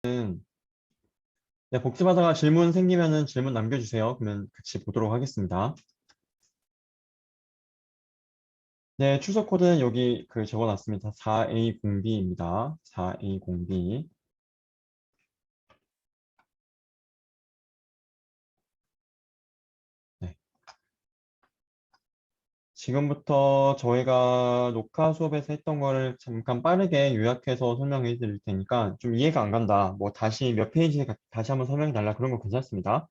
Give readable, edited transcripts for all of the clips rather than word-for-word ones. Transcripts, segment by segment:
네, 복습하다가 질문 생기면은 질문 남겨주세요. 그러면 같이 보도록 하겠습니다. 네, 출석 코드는 여기 적어놨습니다. 4A0B입니다. 4A0B. 네. 지금부터 저희가 녹화 수업에서 했던 거를 잠깐 빠르게 요약해서 설명해 드릴 테니까 좀 이해가 안 간다. 뭐 다시 몇 페이지 다시 한번 설명해 달라. 그런 거 괜찮습니다.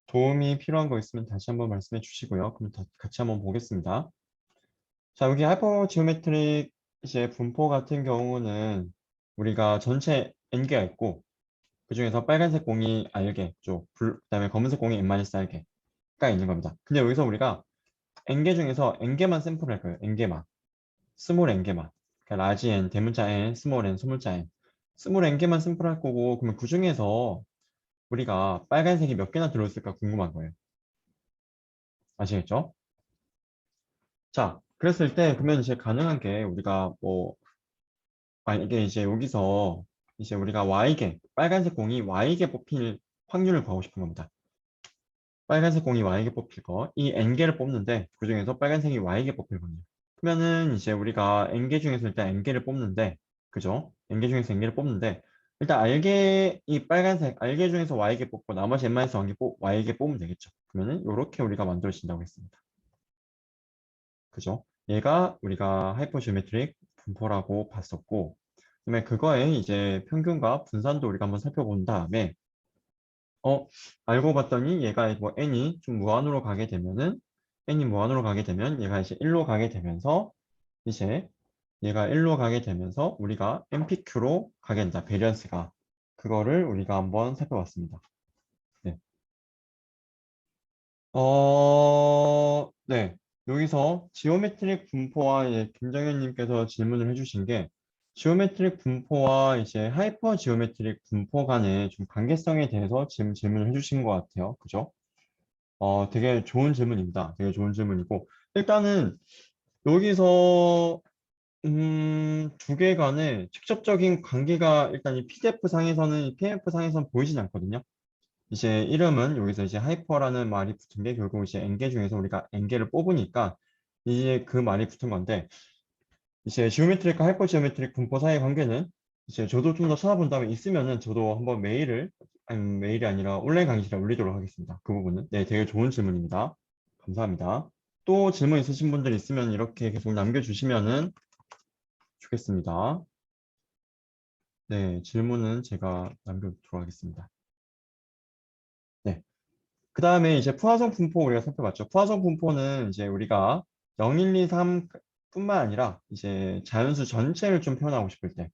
도움이 필요한 거 있으면 다시 한번 말씀해 주시고요. 그럼 같이 한번 보겠습니다. 자, 여기 하이퍼 지오메트릭 이제 분포 같은 경우는 우리가 전체 n개가 있고 그중에서 빨간색 공이 알개 쪽, 그다음에 검은색 공이 n-알개가 있는 겁니다. 근데 여기서 우리가 n개 중에서 n개만 샘플할 거예요. n개만. 스몰 n개만. 그러니까 라지 n, 대문자 n, 스몰 n, 소문자 n. 스몰 n개만 샘플할 거고 그러면 그중에서 우리가 빨간색이 몇 개나 들어있을까 궁금한 거예요. 아시겠죠? 자, 그랬을 때 그러면 이제 가능한 게 우리가 뭐 이게 이제 여기서 이제 우리가 Y개, 빨간색 공이 Y개 뽑힐 확률을 구하고 싶은 겁니다. 빨간색 공이 Y개 뽑힐 거, 이 N개를 뽑는데 그 중에서 빨간색이 Y개 뽑힐 확률. 그러면은 이제 우리가 N개 중에서 일단 N개를 뽑는데, 그죠? N개 중에서 N개를 뽑는데, 일단 알개, 이 빨간색, 알개 중에서 Y개 뽑고 나머지 N-1개 Y개 뽑으면 되겠죠. 그러면은 이렇게 우리가 만들어진다고 했습니다. 그죠? 얘가 우리가 하이퍼지오메트릭 분포라고 봤었고, 그다음에 그거에 이제 평균과 분산도 우리가 한번 살펴본 다음에, 어, 알고 봤더니 얘가 뭐 n이 좀 무한으로 가게 되면은, n이 무한으로 가게 되면 얘가 이제 1로 가게 되면서, 이제 얘가 1로 가게 되면서 우리가 MPQ로 가게 된다. 베리언스가. 그거를 우리가 한번 살펴봤습니다. 네. 네. 여기서 지오메트릭 분포와 이제 김정현님께서 질문을 해주신 게 지오메트릭 분포와 이제 하이퍼 지오메트릭 분포 간의 좀 관계성에 대해서 지금 질문을 해주신 것 같아요. 그죠? 되게 좋은 질문입니다. 되게 좋은 질문이고 일단은 여기서 두 개 간의 직접적인 관계가 일단 이 PDF 상에서는 PDF 상에서는 보이진 않거든요. 이제 이름은 여기서 이제 하이퍼라는 말이 붙은 게 결국 이제 n개 중에서 우리가 n개를 뽑으니까 이제 그 말이 붙은 건데 이제 지오메트릭과 하이퍼 지오메트릭 분포 사이의 관계는 이제 저도 좀 더 찾아본 다음에 있으면은 저도 한번 아니 메일이 아니라 온라인 강의실에 올리도록 하겠습니다. 그 부분은. 네, 되게 좋은 질문입니다. 감사합니다. 또 질문 있으신 분들 있으면 이렇게 계속 남겨주시면은 좋겠습니다. 네, 질문은 제가 남겨두도록 하겠습니다. 네. 그 다음에 이제 포화성 분포 우리가 살펴봤죠. 포화성 분포는 이제 우리가 0, 1, 2, 3 뿐만 아니라 이제 자연수 전체를 좀 표현하고 싶을 때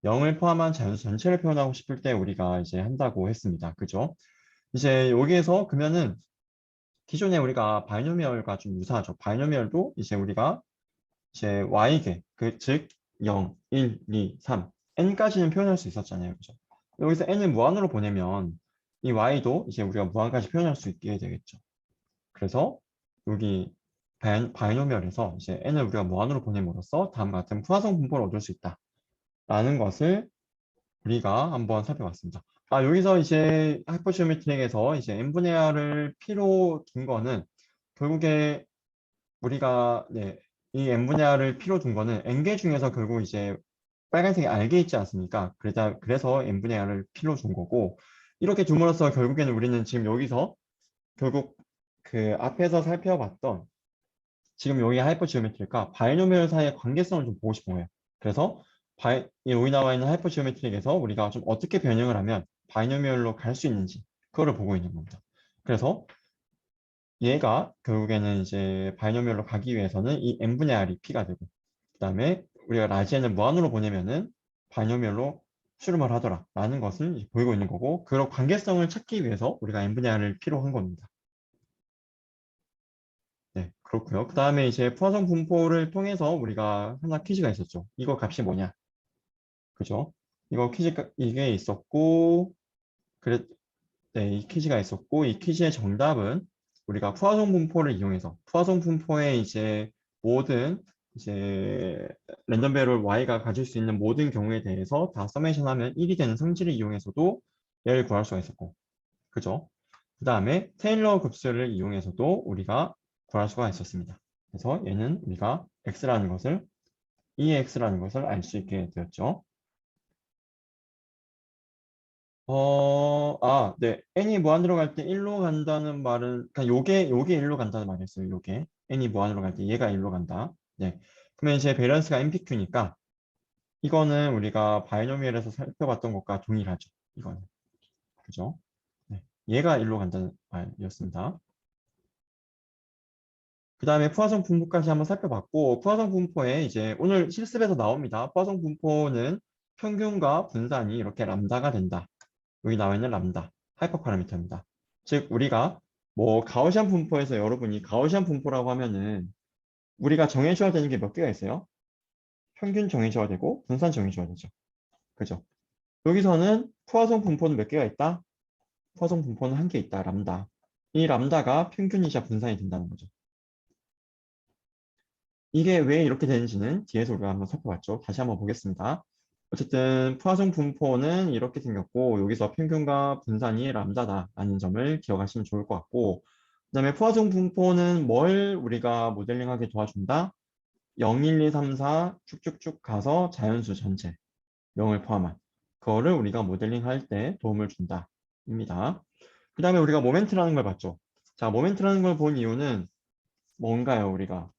0을 포함한 자연수 전체를 표현하고 싶을 때 우리가 이제 한다고 했습니다. 그죠? 이제 여기에서 그러면은 기존에 우리가 바이노미얼과 좀 유사하죠. 바이노미얼도 이제 우리가 이제 y개, 즉 0, 1, 2, 3, n까지는 표현할 수 있었잖아요. 그죠? 여기서 n을 무한으로 보내면 이 y도 이제 우리가 무한까지 표현할 수 있게 되겠죠. 그래서 여기 바이노미얼에서 이제 n을 우리가 무한으로 보냄으로써 다음과 같은 포화성 분포를 얻을 수 있다라는 것을 우리가 한번 살펴봤습니다. 여기서 이제 하이퍼지오메트릭에서 이제 n분의 r을 p로 둔 거는 결국에 우리가 이 n분의 r을 p로 둔 거는 n개 중에서 결국 이제 빨간색이 알게 있지 않습니까? 그래서 n분의 r을 p로 준 거고 이렇게 둠으로써 결국에는 우리는 지금 여기서 결국 그 앞에서 살펴봤던 지금 여기 하이퍼 지오메트리가 바이노미얼 사이의 관계성을 좀 보고 싶은 거예요. 그래서 여기 나와 있는 하이퍼 지오메트릭에서 우리가 좀 어떻게 변형을 하면 바이노미얼로 갈 수 있는지 그거를 보고 있는 겁니다. 그래서 얘가 결국에는 이제 바이노미얼로 가기 위해서는 이 n분의 r이 p가 되고 그다음에 우리가 라지엔을 무한으로 보내면은 바이노미얼로 수렴을 하더라라는 것을 이제 보이고 있는 거고 그런 관계성을 찾기 위해서 우리가 n분의 r을 p로 한 겁니다. 네, 그렇고요. 그 다음에 이제 포화성 분포를 통해서 우리가 하나 퀴즈가 있었죠. 이거 값이 뭐냐? 그죠? 이게 있었고, 그래, 네, 이 퀴즈가 있었고, 이 퀴즈의 정답은 우리가 포화성 분포를 이용해서, 포화성 분포의 이제 모든 이제 랜덤 배럴 y가 가질 수 있는 모든 경우에 대해서 다 서메이션 하면 1이 되는 성질을 이용해서도 얘를 구할 수가 있었고, 그죠? 그 다음에 테일러 급수를 이용해서도 우리가 구할 수가 있었습니다. 그래서 얘는 우리가 x라는 것을 2의 x라는 것을 알 수 있게 되었죠. 네. n이 무한으로 갈 때 1로 간다는 말은, 그러니까 요게 1로 간다는 말이었어요. 요게. n이 무한으로 갈 때 얘가 1로 간다. 네. 그러면 이제 밸런스가 NPQ니까 이거는 우리가 바이노미얼에서 살펴봤던 것과 동일하죠. 이거는. 그죠? 네. 얘가 1로 간다는 말이었습니다. 그 다음에 포화성 분포까지 한번 살펴봤고, 포화성 분포에 이제 오늘 실습에서 나옵니다. 포화성 분포는 평균과 분산이 이렇게 람다가 된다. 여기 나와 있는 람다, 하이퍼 파라미터입니다. 즉, 우리가 뭐 가우시안 분포에서 여러분이 가우시안 분포라고 하면은 우리가 정해줘야 되는 게 몇 개가 있어요? 평균 정해줘야 되고 분산 정해줘야 되죠. 그죠? 여기서는 포화성 분포는 몇 개가 있다? 포화성 분포는 한 개 있다. 람다. 이 람다가 평균이자 분산이 된다는 거죠. 이게 왜 이렇게 되는지는 뒤에서 우리가 한번 살펴봤죠. 다시 한번 보겠습니다. 어쨌든 포화성 분포는 이렇게 생겼고 여기서 평균과 분산이 람다다라는 점을 기억하시면 좋을 것 같고, 그다음에 포화성 분포는 뭘 우리가 모델링하게 도와준다? 0, 1, 2, 3, 4 쭉쭉쭉 가서 자연수 전체 0을 포함한 그거를 우리가 모델링할 때 도움을 준다 입니다. 그 다음에 우리가 모멘트라는 걸 봤죠. 자, 모멘트라는 걸 본 이유는 뭔가요? 우리가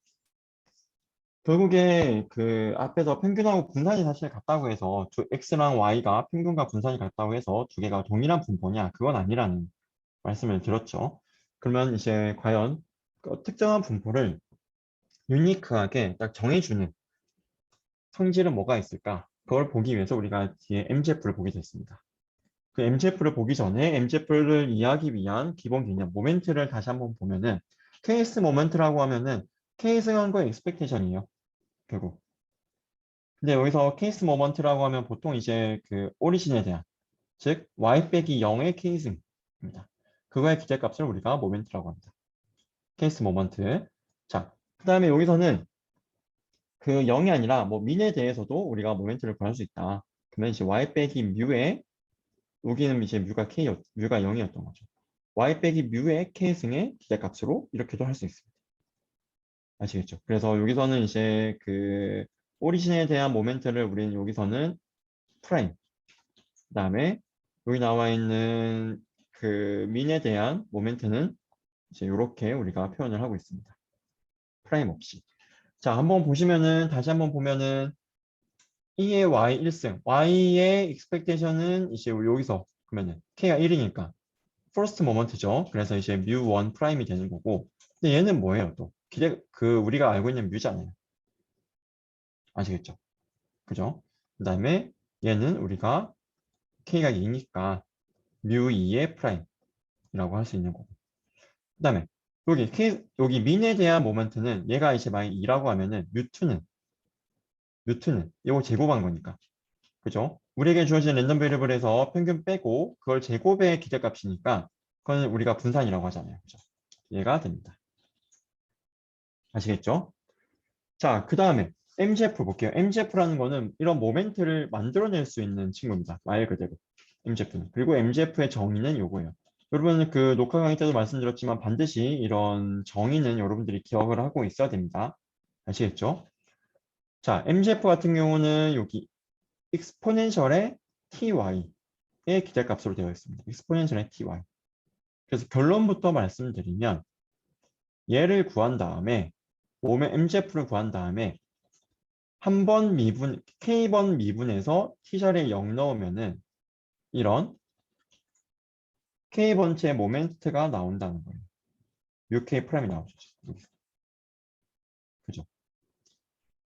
결국에 그 앞에서 평균하고 분산이 사실 같다고 해서 x랑 y가 평균과 분산이 같다고 해서 두 개가 동일한 분포냐? 그건 아니라는 말씀을 드렸죠. 그러면 이제 과연 그 특정한 분포를 유니크하게 딱 정해주는 성질은 뭐가 있을까? 그걸 보기 위해서 우리가 뒤에 MGF를 보게 됐습니다. 그 MGF를 보기 전에 MGF를 이해하기 위한 기본 개념, 모멘트를 다시 한번 보면은 케이스 모멘트라고 하면은 케이스한 거의 익스펙테이션이에요. 결국. 근데 여기서 케이스 모먼트라고 하면 보통 이제 그 오리진에 대한, 즉 y 빼기 0의 케이스입니다. 그거의 기대값을 우리가 모멘트라고 합니다. 케이스 모먼트. 자, 그 다음에 여기서는 그 0이 아니라 뭐 민에 대해서도 우리가 모멘트를 구할 수 있다. 그러면 이제 y 빼기 뮤의, 여기는 이제 뮤가 0이었던 거죠. y 빼기 뮤의 k승의 기대값으로 이렇게도 할 수 있습니다. 아시겠죠? 그래서 여기서는 이제 그 오리진에 대한 모멘트를 우리는 여기서는 프라임, 그 다음에 여기 나와 있는 그 민에 대한 모멘트는 이제 이렇게 우리가 표현을 하고 있습니다. 프라임 없이. 자, 한번 보시면은 다시 한번 보면은 E의 Y 1승, Y의 expectation은 이제 우리 여기서 그러면은 K가 1이니까 first moment죠. 그래서 이제 뮤1 프라임이 되는 거고, 근데 얘는 뭐예요? 또 그 우리가 알고 있는 뮤잖아요. 아시겠죠? 그죠? 그 다음에 얘는 우리가 K가 2니까 뮤2의 프라임이라고 할 수 있는 거고. 그 다음에 여기 민에 대한 모멘트는 얘가 이제 만약 2라고 하면은 뮤2는 이거 제곱한 거니까. 그죠? 우리에게 주어진 랜덤 베리어블에서 평균 빼고 그걸 제곱의 기대값이니까 그건 우리가 분산이라고 하잖아요. 그죠? 얘가 됩니다. 아시겠죠? 자, 그 다음에 MGF 볼게요. MGF라는 거는 이런 모멘트를 만들어낼 수 있는 친구입니다. 말 그대로. MGF는. 그리고 MGF의 정의는 요거예요. 여러분 그 녹화 강의 때도 말씀드렸지만 반드시 이런 정의는 여러분들이 기억을 하고 있어야 됩니다. 아시겠죠? 자, MGF 같은 경우는 여기 익스포넨셜의 TY의 기대값으로 되어 있습니다. 익스포넨셜의 TY. 그래서 결론부터 말씀드리면 얘를 구한 다음에 MGF를 구한 다음에 한 번 미분, K번 미분에서 T자리에 0 넣으면은 이런 K번째 모멘트가 나온다는 거예요. UK 프라임이 나오죠. 여기서. 그죠?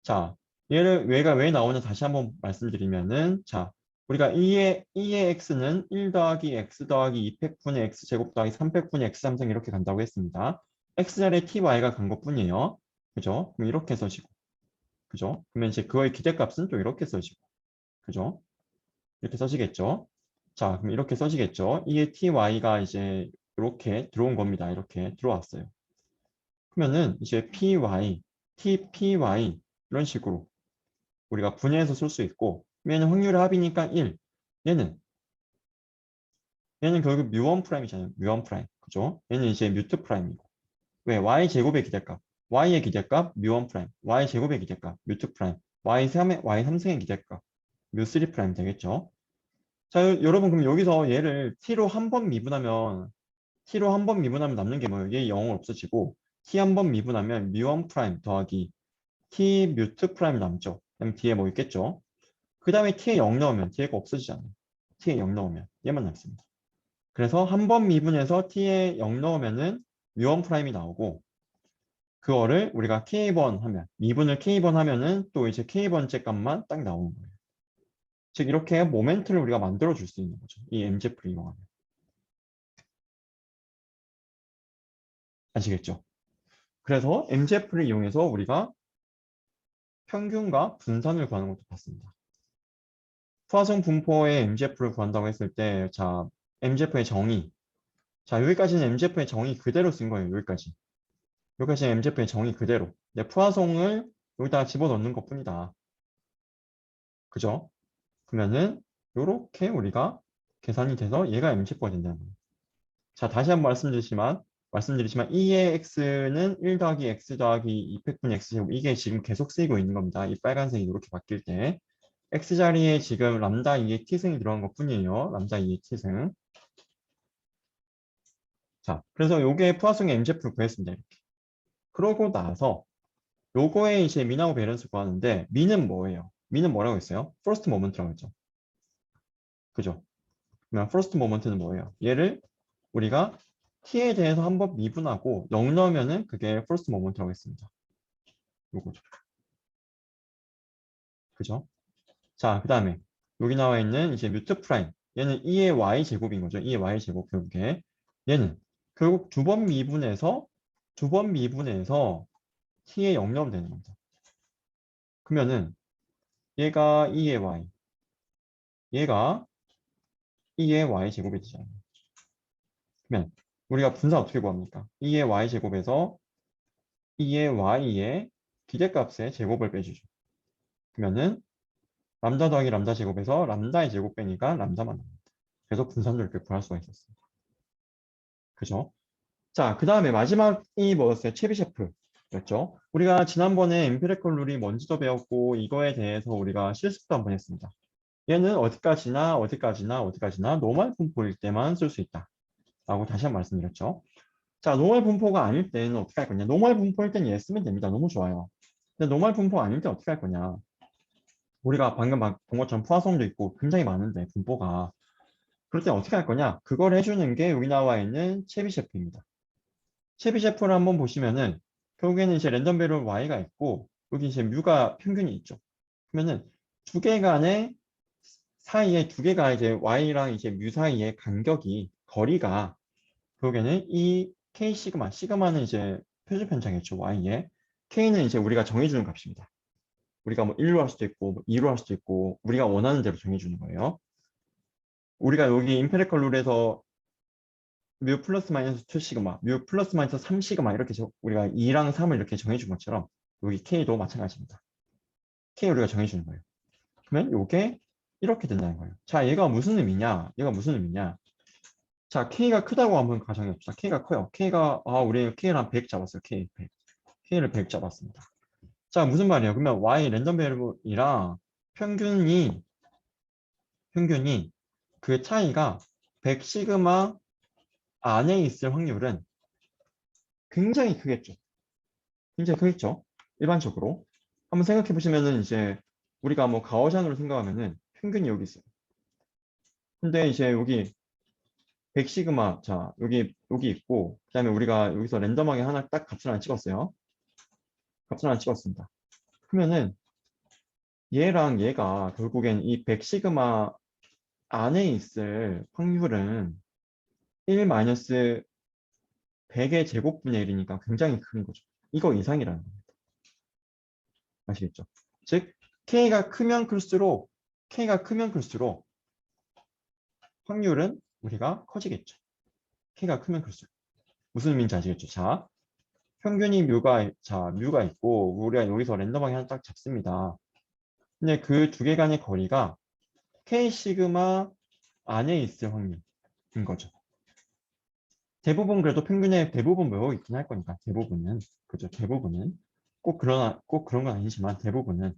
자, 얘가 왜 나오는지 다시 한번 말씀드리면은, 자, 우리가 2의 x는 1 더하기 x 더하기 2팩분의 x제곱 더하기 3팩분의 x3승 이렇게 간다고 했습니다. x자리에 ty가 간 것뿐이에요. 그죠? 그럼 이렇게 써지고. 그죠? 그러면 이제 그거의 기대값은 또 이렇게 써지고. 그죠? 이렇게 써지겠죠? 자, 그럼 이렇게 써지겠죠? 이게 ty가 이제 이렇게 들어온 겁니다. 이렇게 들어왔어요. 그러면은 이제 py, tpy 이런 식으로 우리가 분해해서 쓸 수 있고, 얘는 확률의 합이니까 1. 얘는 결국 뮤1 프라임이잖아요. 뮤1 프라임. 그죠? 얘는 이제 뮤2 프라임이고. 왜? y 제곱의 기대값. y의 기대값 뮤1 프라임. y 제곱의 기대값 뮤2 프라임. y3승의 기대값 뮤3 프라임 되겠죠? 자, 여러분 그럼 여기서 얘를 t로 한 번 미분하면 남는 게 뭐예요? 얘 0은 없어지고 t 한 번 미분하면 뮤1 프라임 더하기 t 뮤2 프라임 남죠. 그럼 뒤에 뭐 있겠죠? 그 다음에 t에 0 넣으면 뒤에가 없어지잖아요. t에 0 넣으면 얘만 남습니다. 그래서 한 번 미분해서 t에 0 넣으면은 뮤1 프라임이 나오고, 그거를 우리가 k번 하면, 미분을 k번 하면은 또 이제 k번째 값만 딱 나오는 거예요. 즉 이렇게 모멘트를 우리가 만들어 줄 수 있는 거죠. 이 MZF를 이용하면. 아시겠죠? 그래서 MZF를 이용해서 우리가 평균과 분산을 구하는 것도 봤습니다. 포화성 분포의 MZF를 구한다고 했을 때, 자, MZF의 정의. 자, 여기까지는 MZF의 정의 그대로 쓴 거예요. 여기까지는 MZF의 정의 그대로. 내 포화성을 여기다가 집어넣는 것 뿐이다. 그죠? 그러면은 요렇게 우리가 계산이 돼서 얘가 MZF가 된다는 거예요. 자, 다시 한번 말씀드리지만 2의 x는 1 더하기 x 더하기 2팩분의 x제곱, 이게 지금 계속 쓰이고 있는 겁니다. 이 빨간색이 이렇게 바뀔 때 x 자리에 지금 람다 2의 t승이 들어간 것 뿐이에요. 람다 2의 t승. 자, 그래서 요게 포화성의 MZF를 구했습니다. 이렇게. 그러고 나서 요거에 이제 민하고 밸런스 구하는데, 민은 뭐예요? 민은 뭐라고 했어요? first moment라고 했죠. 그죠? 그러면 first moment는 뭐예요? 얘를 우리가 t에 대해서 한번 미분하고 0 넣으면은 그게 first moment라고 했습니다. 요거죠. 그죠? 자, 그 다음에 여기 나와 있는 이제 뮤트 프라임. 얘는 2의 y 제곱인 거죠. 2의 y 제곱 결국에. 얘는 결국 두 번 미분해서 t에 0 넣으면 되는 겁니다. 그러면은 얘가 2의 y, 얘가 2의 y 제곱이 되잖아요. 그러면 우리가 분산 어떻게 구합니까? 2의 y 제곱에서 2의 y의 기대값의 제곱을 빼주죠. 그러면은 람다 더하기 람다 제곱에서 람다의 제곱 빼니까 람다만 나옵니다. 그래서 분산도 이렇게 구할 수가 있었습니다. 그죠? 자, 그 다음에 마지막이 뭐였어요? 체비셰프였죠. 우리가 지난번에 엠피리컬 룰이 뭔지도 배웠고, 이거에 대해서 우리가 실습도 한번 했습니다. 얘는 어디까지나 노멀 분포일 때만 쓸 수 있다 라고 다시 한번 말씀드렸죠. 자, 노멀 분포가 아닐 때는 어떻게 할 거냐? 노멀 분포일 때는 얘 쓰면 됩니다. 너무 좋아요. 근데 노멀 분포가 아닐 때 어떻게 할 거냐? 우리가 방금 본 것처럼 포화성도 있고 굉장히 많은데 분포가, 그럴 때 어떻게 할 거냐? 그걸 해주는 게 여기 나와 있는 체비셰프입니다. 체비셰프를 한번 보시면은 결국에는 이제 랜덤 배럴 y가 있고 여기 이제 뮤가 평균이 있죠. 그러면은 두 개 간의 사이에, 두 개가 이제 y랑 이제 뮤 사이의 간격이, 거리가 결국에는 이 k 시그마는 이제 표준 편차겠죠. y에. k는 이제 우리가 정해주는 값입니다. 우리가 뭐 1로 할 수도 있고 뭐 2로 할 수도 있고 우리가 원하는 대로 정해주는 거예요. 우리가 여기 임페리컬 룰에서 뮤 플러스 마이너스 2 시그마, 뮤 플러스 마이너스 3 시그마 이렇게 우리가 2랑 3을 이렇게 정해준 것처럼 여기 K도 마찬가지입니다. K 우리가 정해주는 거예요. 그러면 이게 이렇게 된다는 거예요. 자, 얘가 무슨 의미냐? 자, K가 크다고 한번 가정해봅시다. K가 커요. 우리 K를 한 100 잡았어요. K 100. K를 100 잡았습니다. 자, 무슨 말이에요? 그러면 Y 랜덤 베리블이랑 평균이 그 차이가 100 시그마 안에 있을 확률은 굉장히 크겠죠. 굉장히 크겠죠. 일반적으로. 한번 생각해 보시면은 이제 우리가 뭐 가오잔으로 생각하면은 평균이 여기 있어요. 근데 이제 여기 100 시그마, 자, 여기 있고, 그 다음에 우리가 여기서 랜덤하게 하나 딱 값을 하나 찍었어요. 값을 하나 찍었습니다. 그러면은 얘랑 얘가 결국엔 이 100 시그마 안에 있을 확률은 1 마이너스 100의 제곱분의 1이니까 굉장히 큰 거죠. 이거 이상이라는 겁니다. 아시겠죠? 즉, K가 크면 클수록 확률은 우리가 커지겠죠. K가 크면 클수록. 무슨 의미인지 아시겠죠? 자, 평균이 뮤가 있고 우리가 여기서 랜덤하게 하나 딱 잡습니다. 근데 그 두 개 간의 거리가 K 시그마 안에 있을 확률인 거죠. 대부분 그래도 평균에 대부분 모여 있긴 할 거니까 대부분은 그죠. 대부분은 꼭 그런 건 아니지만 대부분은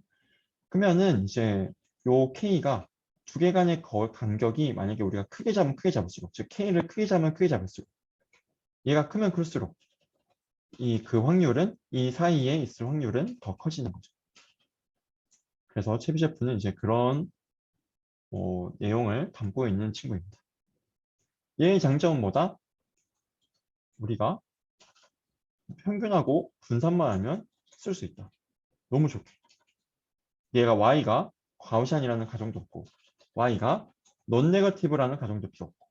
그러면은 이제 요 K가 두 개 간의 간격이 만약에 우리가 크게 잡으면 크게 잡을수록 즉 K를 크게 잡으면 크게 잡을수록 얘가 크면 클수록 이 그 확률은 이 사이에 있을 확률은 더 커지는 거죠. 그래서 체비셰프는 이제 그런 내용을 담고 있는 친구입니다. 얘의 장점은 뭐다? 우리가 평균하고 분산만 하면 쓸 수 있다. 너무 좋게. 얘가 y가 가우시안이라는 가정도 없고 y가 non 네거티브라는 가정도 필요 없고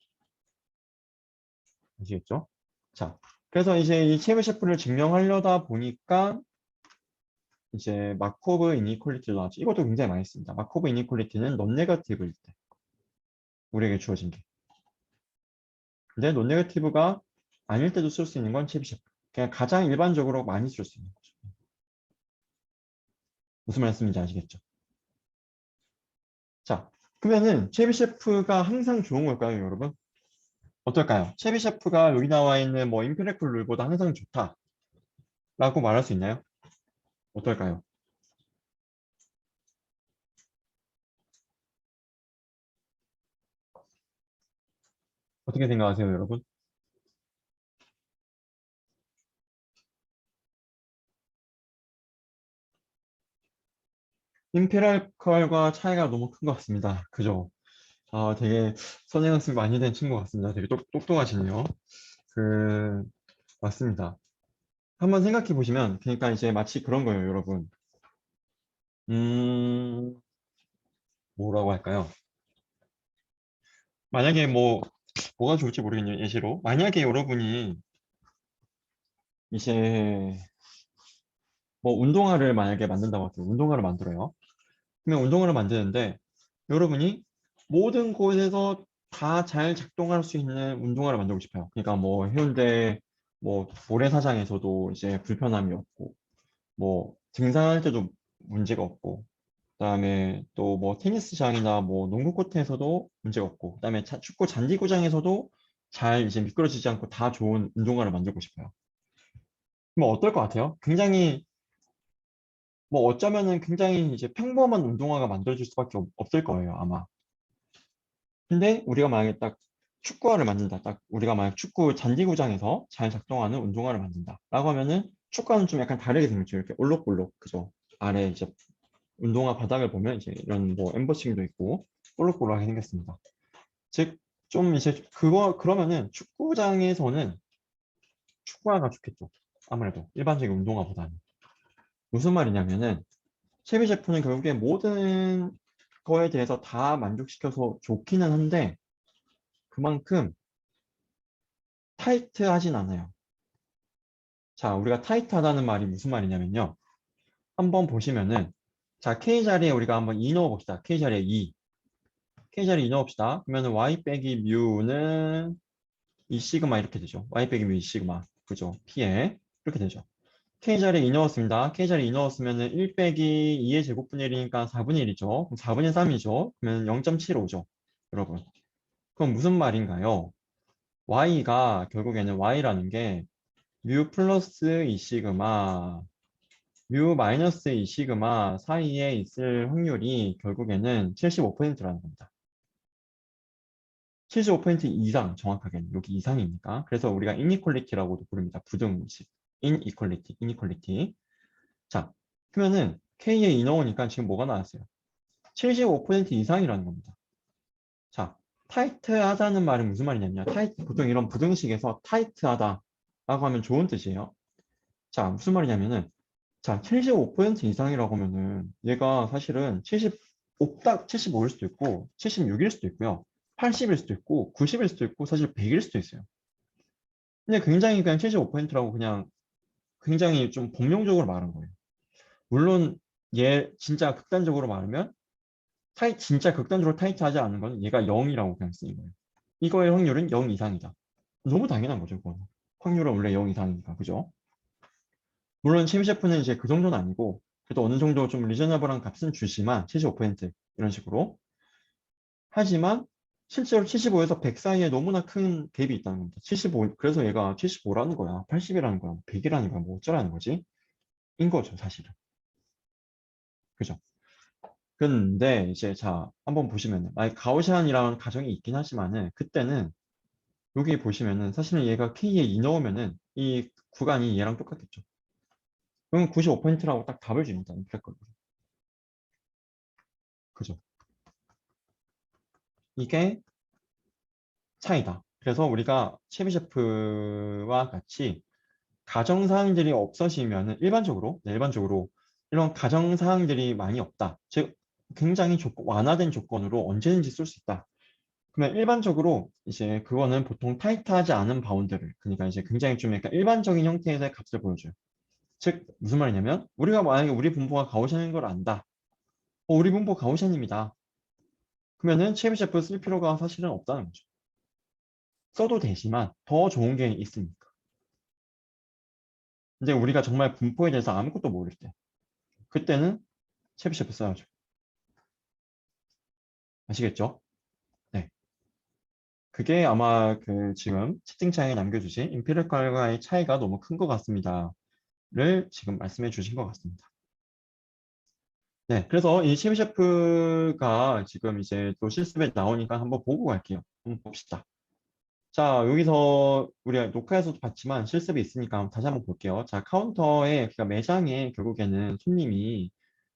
아시겠죠? 자, 그래서 이제 이 체비셰프를 증명하려다 보니까 이제 마코브 이니퀄리티를 나왔죠. 이것도 굉장히 많이 씁니다. 마코브 이니퀄리티는 non 네거티브일 때 우리에게 주어진 게. 근데 non 네거티브가 아닐 때도 쓸 수 있는 건 체비셰프. 그냥 가장 일반적으로 많이 쓸 수 있는 거죠. 무슨 말씀인지 아시겠죠? 자, 그러면은 체비셰프가 항상 좋은 걸까요, 여러분? 어떨까요? 체비셰프가 여기 나와 있는 뭐 임페리컬 룰보다 항상 좋다라고 말할 수 있나요? 어떨까요? 어떻게 생각하세요, 여러분? 임페리컬과 차이가 너무 큰 것 같습니다. 그죠? 되게 선행학습 많이 된 친구 같습니다. 되게 똑똑하시네요. 그, 맞습니다. 한번 생각해 보시면, 그러니까 이제 마치 그런 거예요, 여러분. 음, 뭐라고 할까요? 만약에 뭐가 좋을지 모르겠네요, 예시로. 만약에 여러분이 이제 뭐 운동화를 만약에 만든다고 할게요. 운동화를 만들어요. 그러면 운동화를 만드는데 여러분이 모든 곳에서 다 잘 작동할 수 있는 운동화를 만들고 싶어요. 그러니까 뭐 해운대 뭐 모래사장에서도 이제 불편함이 없고 뭐 등산할 때도 문제가 없고 그다음에 또 뭐 테니스장이나 뭐 농구 코트에서도 문제가 없고 그다음에 축구 잔디구장에서도 잘 이제 미끄러지지 않고 다 좋은 운동화를 만들고 싶어요. 그럼 어떨 것 같아요? 굉장히 뭐 어쩌면은 굉장히 이제 평범한 운동화가 만들어질 수밖에 없을 거예요, 아마. 근데 우리가 만약에 딱 축구화를 만든다. 딱 우리가 만약 축구 잔디구장에서 잘 작동하는 운동화를 만든다. 라고 하면은 축구화는 좀 약간 다르게 생겼죠. 이렇게 올록볼록. 그죠? 아래 이제 운동화 바닥을 보면 이제 이런 뭐 엠버싱도 있고 볼록볼록하게 생겼습니다. 즉, 좀 이제 그러면은 축구장에서는 축구화가 좋겠죠. 아무래도 일반적인 운동화보다는. 무슨 말이냐면은 채비 제품은 결국에 모든 거에 대해서 다 만족시켜서 좋기는 한데 그만큼 타이트하진 않아요. 자, 우리가 타이트하다는 말이 무슨 말이냐면요. 한번 보시면은 자, K 자리에 우리가 한번 2 넣어 봅시다. K 자리에 2. K 자리에 2 넣어 봅시다. 그러면은 Y 빼기 뮤는 2 시그마 이렇게 되죠. Y 빼기 뮤 2 시그마. 그죠? P에 이렇게 되죠. K 자리에 2 넣었습니다. K 자리에 2 넣었으면은 1 빼기 2의 제곱분의 1이니까 4분의 1이죠. 그럼 4분의 3이죠. 그러면 0.75죠. 여러분. 그럼 무슨 말인가요? Y가 결국에는 Y라는 게 뮤 플러스 2 시그마, 뮤 마이너스 2 시그마 사이에 있을 확률이 결국에는 75%라는 겁니다. 75% 이상 정확하게는 여기 이상이니까. 그래서 우리가 이니퀄리티라고도 부릅니다. 부등식. 이니퀄리티. 자, 그러면은 K에 2 넣으니까 지금 뭐가 나왔어요? 75% 이상이라는 겁니다. 자, 타이트하다는 말은 무슨 말이냐면 보통 이런 부등식에서 타이트하다라고 하면 좋은 뜻이에요. 자, 무슨 말이냐면은 자, 75% 이상이라고 하면은 얘가 사실은 75일 수도 있고 76일 수도 있고요. 80일 수도 있고 90일 수도 있고 사실 100일 수도 있어요. 근데 굉장히 그냥 75%라고 그냥 굉장히 좀 범용적으로 말한 거예요. 물론 얘 진짜 극단적으로 말하면 진짜 극단적으로 타이트하지 않은 건 얘가 0이라고 그냥 쓰는 거예요. 이거의 확률은 0 이상이다. 너무 당연한 거죠, 그거는. 확률은 원래 0 이상이니까, 그죠? 물론 챔 셰프는 이제 그 정도는 아니고 그래도 어느 정도 좀 리저너블한 값은 주지만 75% 이런 식으로. 하지만 실제로 75에서 100 사이에 너무나 큰 갭이 있다는 겁니다. 75, 그래서 얘가 75라는 거야. 80이라는 거야. 100이라는 거야. 뭐 어쩌라는 거지? 인 거죠, 사실은. 그죠? 근데 이제 자, 한번 보시면은, 가우시안이라는 가정이 있긴 하지만은, 그때는 여기 보시면은, 사실은 얘가 K에 2 넣으면은, 이 구간이 얘랑 똑같겠죠. 그럼 95%라고 딱 답을 줍니다. 임팩트. 그죠? 이게 차이다. 그래서 우리가 체비셰프와 같이 가정사항들이 없어지면은 일반적으로, 네, 일반적으로 이런 가정사항들이 많이 없다. 즉, 굉장히 완화된 조건으로 언제든지 쓸 수 있다. 그러면 일반적으로 이제 그거는 보통 타이트하지 않은 바운드를, 그러니까 이제 굉장히 좀 약간 일반적인 형태의 값을 보여줘요. 즉, 무슨 말이냐면, 우리가 만약에 우리 분포가 가오션인 걸 안다. 우리 분포 가오션입니다. 그러면은 체비셰프 쓸 필요가 사실은 없다는 거죠. 써도 되지만 더 좋은 게 있으니까. 근데 우리가 정말 분포에 대해서 아무것도 모를 때, 그때는 체비셰프 써야죠. 아시겠죠? 네. 그게 아마 그 지금 채팅창에 남겨주신 임피리컬과의 차이가 너무 큰 것 같습니다. 를 지금 말씀해 주신 것 같습니다. 네. 그래서 이 체비셰프가 지금 이제 또 실습에 나오니까 한번 보고 갈게요. 한번 봅시다. 자, 여기서 우리가 녹화에서도 봤지만 실습이 있으니까 다시 한번 볼게요. 자, 카운터에, 그러니까 매장에 결국에는 손님이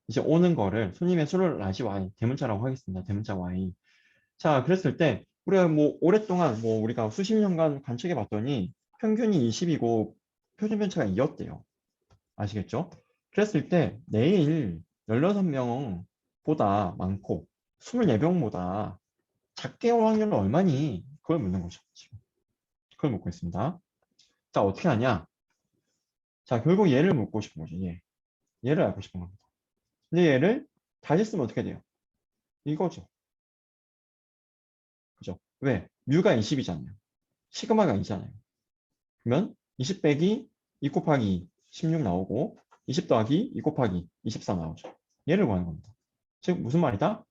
이제 오는 거를 손님의 수를 라지 Y, 대문자라고 하겠습니다. 대문자 Y. 자, 그랬을 때 우리가 뭐 오랫동안 뭐 우리가 수십 년간 관측해 봤더니 평균이 20이고 표준 편차가 2였대요. 아시겠죠? 그랬을 때 내일 16명보다 많고 24명보다 작게 올 확률은 얼마니? 그걸 묻는 거죠. 지금. 그걸 묻고 있습니다. 자, 어떻게 하냐? 자, 결국 얘를 묻고 싶은 거죠. 얘를 알고 싶은 겁니다. 근데 얘를 다시 쓰면 어떻게 돼요? 이거죠. 그죠? 왜? 뮤가 20이잖아요. 시그마가 2잖아요. 그러면 20 빼기 2 곱하기 16 나오고 20 더하기 2 곱하기 24 나오죠. 얘를 구하는 겁니다. 즉 무슨 말이다?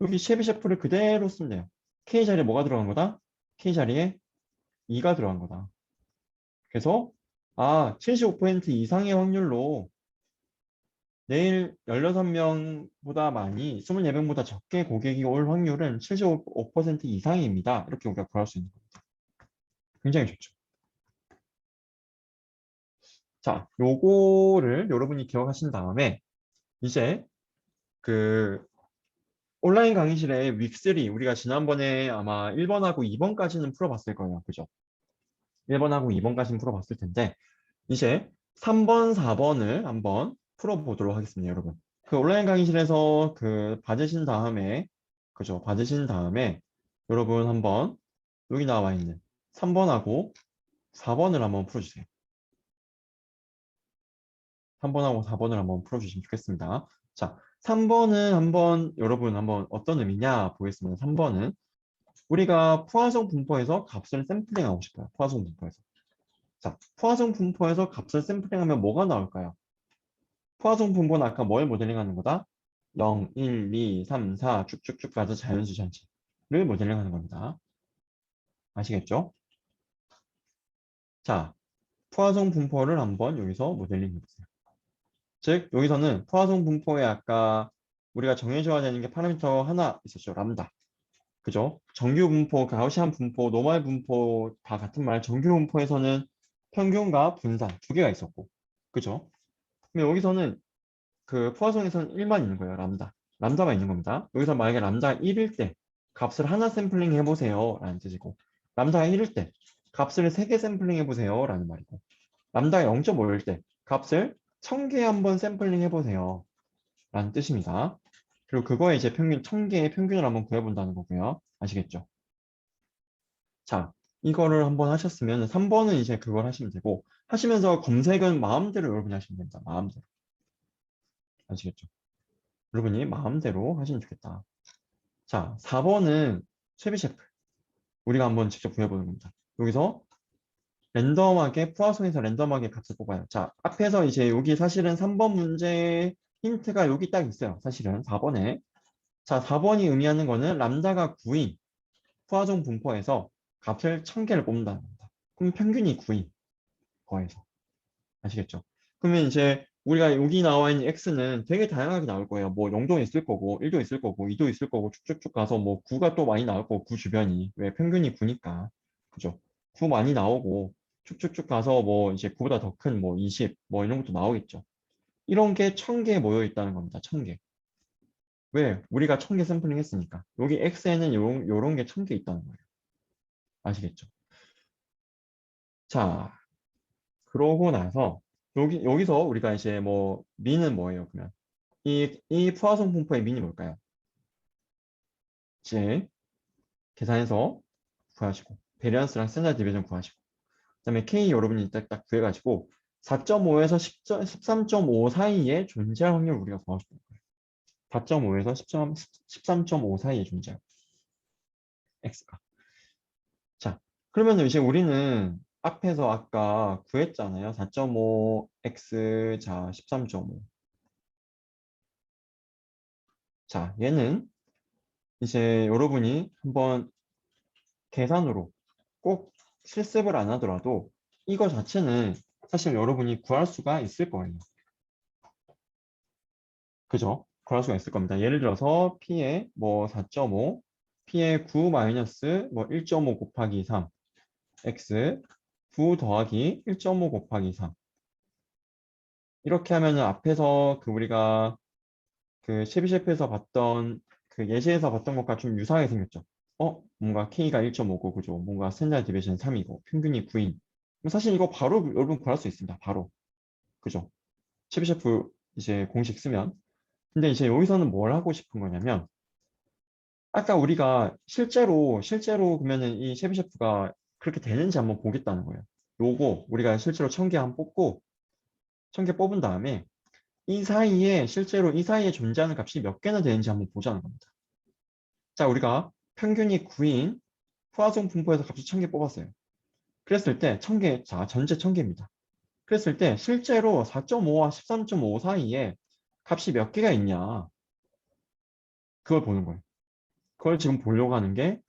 여기 쉐비셰프를 그대로 쓰면 돼요. K 자리에 뭐가 들어간 거다? K 자리에 2가 들어간 거다. 그래서 75% 이상의 확률로 내일 16명보다 많이 24명보다 적게 고객이 올 확률은 75% 이상입니다. 이렇게 우리가 구할 수 있는 겁니다. 굉장히 좋죠. 자, 요거를 여러분이 기억하신 다음에 이제 그 온라인 강의실의 윅3 우리가 지난번에 아마 1번하고 2번까지는 풀어봤을 거예요. 그죠? 1번하고 2번까지는 풀어봤을 텐데 이제 3번, 4번을 한번 풀어보도록 하겠습니다, 여러분. 그 온라인 강의실에서 그 받으신 다음에 그죠? 받으신 다음에 여러분 한번 여기 나와 있는 3번하고 4번을 한번 풀어주세요. 3번하고 4번을 한번 풀어주시면 좋겠습니다. 자, 3번은 한번 여러분 한번 어떤 의미냐 보겠습니다. 3번은 우리가 포화성 분포에서 값을 샘플링하고 싶어요. 포화성 분포에서. 자, 포화성 분포에서 값을 샘플링하면 뭐가 나올까요? 포화성 분포는 아까 뭘 모델링하는 거다? 0, 1, 2, 3, 4 쭉쭉쭉 가서 자연수 전체를 모델링하는 겁니다. 아시겠죠? 자, 포화성 분포를 한번 여기서 모델링 해보세요. 즉 여기서는 포화성 분포에 아까 우리가 정해줘야 되는 게 파라미터 하나 있었죠. 람다. 그죠? 정규 분포, 가우시안 분포, 노멀 분포 다 같은 말. 정규 분포에서는 평균과 분산 두 개가 있었고. 그죠? 근데 여기서는 그 포화성에서는 1만 있는 거예요. 람다. 람다가 있는 겁니다. 여기서 만약에 람다 1일 때 값을 하나 샘플링 해보세요. 라는 뜻이고 람다가 1일 때 값을 3개 샘플링 해보세요. 라는 말이고 람다가 0.5일 때 값을 1000개 한번 샘플링 해보세요. 라는 뜻입니다. 그리고 그거에 이제 평균 1000개의 평균을 한번 구해본다는 거고요. 아시겠죠? 자, 이거를 한번 하셨으면 3번은 이제 그걸 하시면 되고 하시면서 검색은 마음대로 여러분이 하시면 됩니다. 마음대로. 아시겠죠? 여러분이 마음대로 하시면 좋겠다. 자, 4번은 쉐비셰프. 우리가 한번 직접 구해보는 겁니다. 여기서 랜덤하게 포화송에서 랜덤하게 값을 뽑아요. 자, 앞에서 이제 여기 사실은 3번 문제 힌트가 여기 딱 있어요. 사실은 4번에. 자, 4번이 의미하는 거는 람다가 9인 포화종 분포에서 값을 1000개를 뽑는다는 겁니다. 그럼 평균이 9인 거에서. 아시겠죠? 그러면 이제 우리가 여기 나와 있는 x는 되게 다양하게 나올 거예요. 뭐 0도 있을 거고 1도 있을 거고 2도 있을 거고 쭉쭉쭉 가서 뭐 9가 또 많이 나올 거고 9 주변이. 왜 평균이 9니까. 그죠? 9 많이 나오고 쭉쭉쭉 가서 뭐 이제 9보다 더 큰 뭐 20, 뭐 이런 것도 나오겠죠. 이런 게 1000개 모여 있다는 겁니다. 1000개. 왜? 우리가 1000개 샘플링 했으니까. 여기 x에는 요런 게 1000개 있다는 거예요. 아시겠죠? 자, 그러고 나서 여기서 우리가 이제 뭐 미는 뭐예요, 그러면? 이 포화송 분포의 미니 뭘까요? 이제 계산해서 구하시고 베리언스랑 스탠다드 디비전 구하시고 그다음에 K 여러분이 딱 구해가지고 4.5에서 13.5 사이에 존재할 확률 우리가 구하시면 거예요. 4.5에서 13.5 사이에 존재할 X가. 자, 그러면 이제 우리는 앞에서 아까 구했잖아요. 4.5 X 자 13.5. 자, 얘는 이제 여러분이 한번 계산으로 꼭 실습을 안 하더라도 이거 자체는 사실 여러분이 구할 수가 있을 거예요. 그죠? 구할 수가 있을 겁니다. 예를 들어서 P의 뭐 4.5, P의 9 마이너스 뭐 1.5 곱하기 3, X 9 더하기 1.5 곱하기 3. 이렇게 하면은 앞에서 그 우리가 그 쉐비셰프에서 봤던 그 예시에서 봤던 것과 좀 유사하게 생겼죠. 뭔가 K가 1.5고 그죠? 뭔가 스탠다드 디비전 3이고 평균이 9인. 사실 이거 바로 여러분 구할 수 있습니다. 바로. 그죠? 쉐비셰프 이제 공식 쓰면. 근데 이제 여기서는 뭘 하고 싶은 거냐면 아까 우리가 실제로 그러면은 이 쉐비셰프가 그렇게 되는지 한번 보겠다는 거예요. 요거 우리가 실제로 1000개 한번 뽑고 1000개 뽑은 다음에 실제로 이 사이에 존재하는 값이 몇 개나 되는지 한번 보자는 겁니다. 자, 우리가 평균이 9인 포화송 분포에서 값을 1000개 뽑았어요. 그랬을 때 1000개, 자, 전체 1000개입니다. 그랬을 때 실제로 4.5와 13.5 사이에 값이 몇 개가 있냐 그걸 보는 거예요. 그걸 지금 보려고 하는 게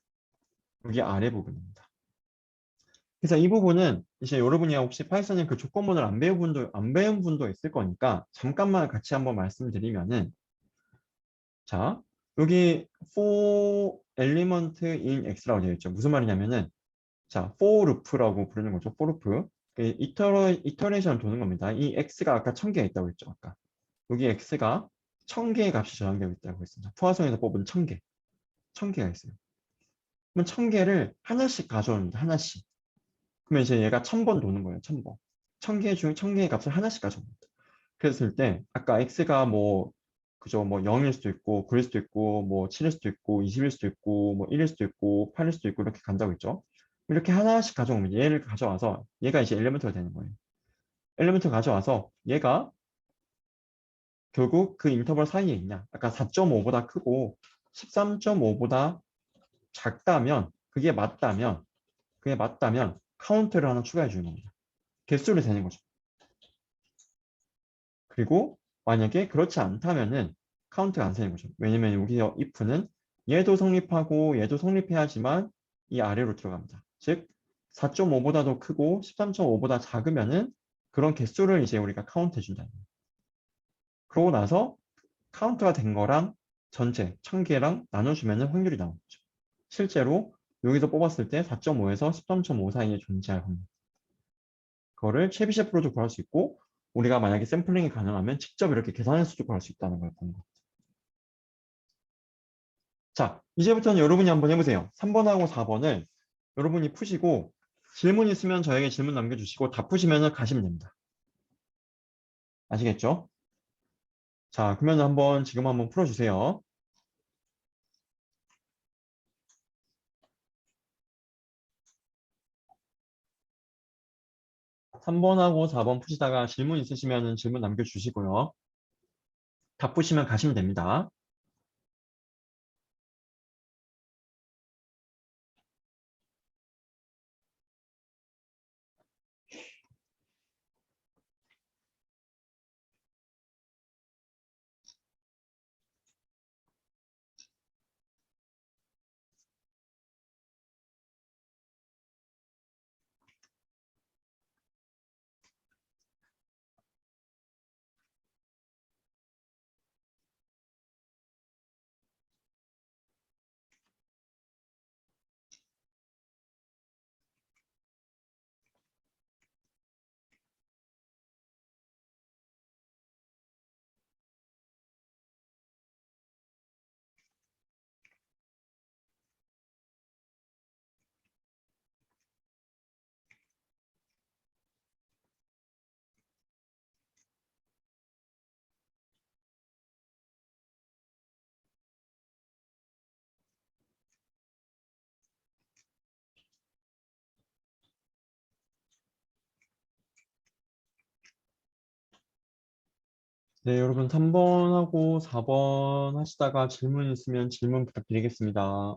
여기 아래 부분입니다. 그래서 이 부분은 이제 여러분이 혹시 파이썬의 그 조건문을 안 배운 분도 있을 거니까 잠깐만 같이 한번 말씀드리면은 자, 여기 for element in x라고 되어 있죠. 무슨 말이냐면은 자, for loop라고 부르는 거죠. for loop. 이터레이션 도는 겁니다. 이 x가 아까 1000개가 있다고 했죠. 아까. 여기 x가 1000개의 값이 저장되어 있다고 했습니다. 포화송에서 뽑은 1000개. 1000개가 있어요. 그러면 1000개를 하나씩 가져옵니다. 하나씩. 그러면 이제 얘가 1000번 도는 거예요. 1000번. 1000개 중 1000개의 값을 하나씩 가져옵니다. 그랬을 때 아까 x가 뭐 그죠? 뭐 0일 수도 있고 9일 수도 있고 뭐 7일 수도 있고 20일 수도 있고 뭐 1일 수도 있고 8일 수도 있고 이렇게 간다고 했죠. 이렇게 하나씩 가져오면 얘를 가져와서 얘가 이제 엘리먼트가 되는 거예요. 엘리먼트 가져와서 얘가 결국 그 인터벌 사이에 있냐. 아까 4.5보다 크고 13.5보다 작다면 그게 맞다면 카운트를 하나 추가해 주는 겁니다. 개수를 세는 거죠. 그리고 만약에 그렇지 않다면은 카운트가 안 세는 거죠. 왜냐면 여기서 if는 얘도 성립하고 얘도 성립해야지만 이 아래로 들어갑니다. 즉 4.5보다 더 크고 13.5보다 작으면은 그런 개수를 이제 우리가 카운트 해준다. 그러고 나서 카운트가 된 거랑 전체 1000개랑 나눠주면은 확률이 나오는 거죠. 실제로 여기서 뽑았을 때 4.5에서 13.5 사이에 존재할 확률. 그거를 체비셰프로도 구할 수 있고 우리가 만약에 샘플링이 가능하면 직접 이렇게 계산해서도 구할 수 있다는 걸 보는 거. 자, 이제부터는 여러분이 한번 해보세요. 3번하고 4번을 여러분이 푸시고 질문 있으면 저에게 질문 남겨주시고 다 푸시면 가시면 됩니다. 아시겠죠? 자, 그러면 지금 한번 풀어주세요. 3번하고 4번 푸시다가 질문 있으시면 질문 남겨주시고요. 다 푸시면 가시면 됩니다. 네, 여러분 3번하고 4번 하시다가 질문 있으면 질문 부탁드리겠습니다.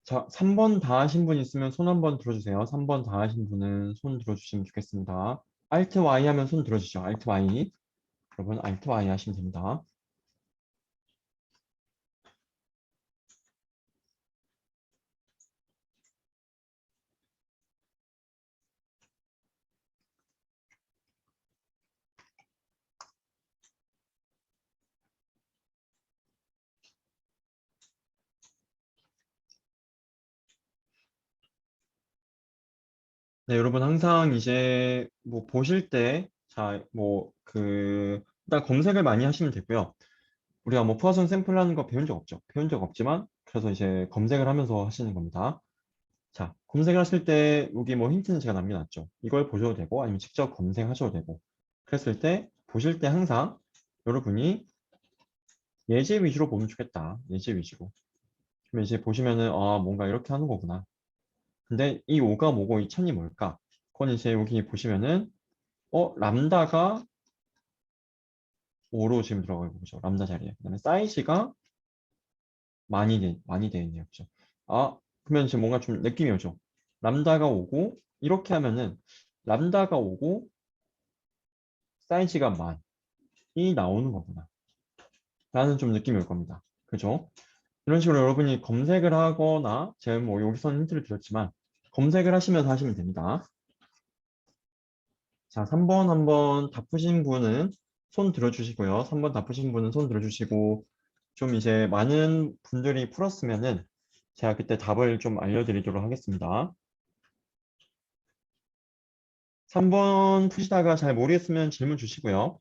자, 3번 다 하신 분 있으면 손 한번 들어주세요. 3번 다 하신 분은 손 들어주시면 좋겠습니다. Alt Y 하면 손 들어주시죠. Alt Y. 여러분 Alt Y 하시면 됩니다. 네, 여러분 항상 이제 뭐 보실 때, 자, 일단 검색을 많이 하시면 되고요. 우리가 뭐 푸어선 샘플하는 거 배운 적 없죠. 배운 적 없지만, 그래서 이제 검색을 하면서 하시는 겁니다. 자, 검색을 하실 때 여기 뭐 힌트는 제가 남겨놨죠. 이걸 보셔도 되고, 아니면 직접 검색하셔도 되고. 그랬을 때, 보실 때 항상 여러분이 예제 위주로 보면 좋겠다. 예제 위주로. 그러면 이제 보시면은, 아, 뭔가 이렇게 하는 거구나. 근데 이 5가 뭐고 이 1000이 뭘까? 그건 이제 여기 보시면은, 람다가 5로 지금 들어가 있고, 그죠? 람다 자리에. 그다음에 사이즈가 많이 돼 있네요. 그죠? 아, 그러면 지금 뭔가 좀 느낌이 오죠? 람다가 오고, 이렇게 하면은, 람다가 오고, 사이즈가 많이 나오는 거구나. 라는 좀 느낌이 올 겁니다. 그죠? 이런 식으로 여러분이 검색을 하거나, 제가 뭐 여기서는 힌트를 드렸지만, 검색을 하시면서 하시면 됩니다. 자, 3번 한번 다 푸신 분은 손 들어주시고요. 3번 다 푸신 분은 손 들어주시고, 좀 이제 많은 분들이 풀었으면은 제가 그때 답을 좀 알려드리도록 하겠습니다. 3번 푸시다가 잘 모르겠으면 질문 주시고요.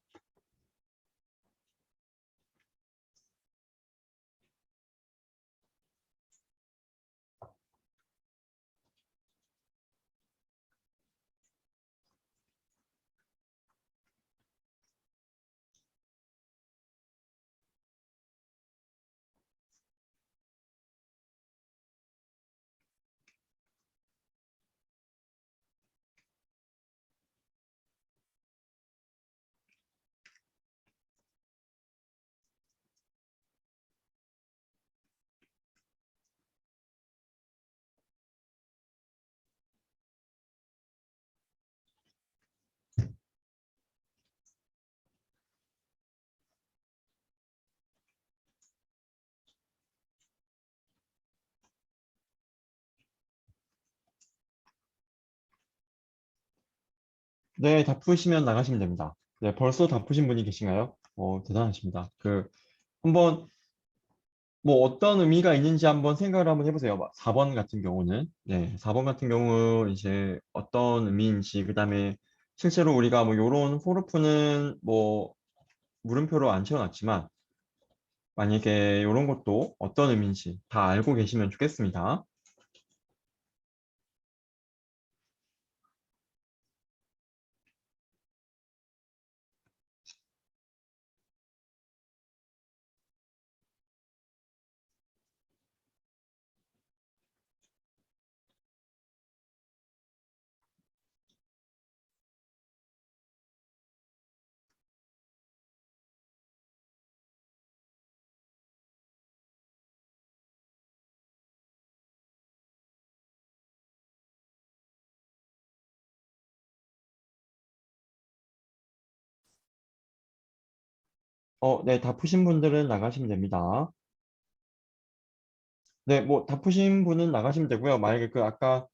네, 다 푸시면 나가시면 됩니다. 네, 벌써 다 푸신 분이 계신가요? 대단하십니다. 한번 뭐 어떤 의미가 있는지 한번 생각을 한번 해보세요. 4번 같은 경우는, 네, 4번 같은 경우 이제 어떤 의미인지, 그다음에 실제로 우리가 뭐 요런 포르프는 뭐 물음표로 안 채워놨지만 만약에 이런 것도 어떤 의미인지 다 알고 계시면 좋겠습니다. 네, 다 푸신 분들은 나가시면 됩니다. 네, 뭐 다 푸신 분은 나가시면 되고요. 만약에 그 아까